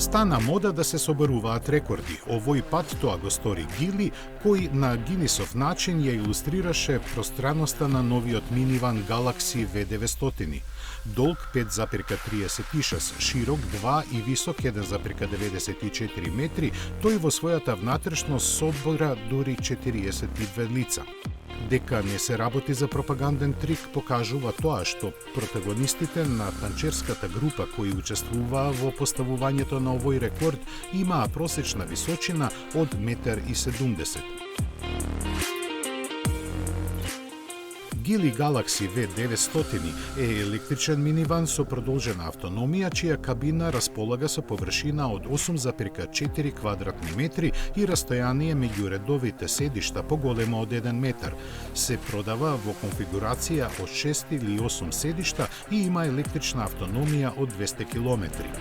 Стана мода да се соборуваат рекорди. Овој пат тоа го стори Гили, кој на Гинисов начин ја илустрираше пространоста на новиот миниван Galaxy V900. Долг 5,36, широк 2 и висок 1,94 метри, тој во својата внатрешност собора дури 42 лица. Дека не се работи за пропаганден трик покажува тоа што протагонистите на танчерската група кои учествуваа во поставувањето на овој рекорд имаа просечна височина од 1,70 м. Гили Galaxy V900 е електричен миниван со продолжена автономија, чија кабина располага со површина од 8,4 квадратни метри и растојание меѓу редовите седишта поголемо од 1 метар. Се продава во конфигурација од 6 или 8 седишта и има електрична автономија од 200 километри.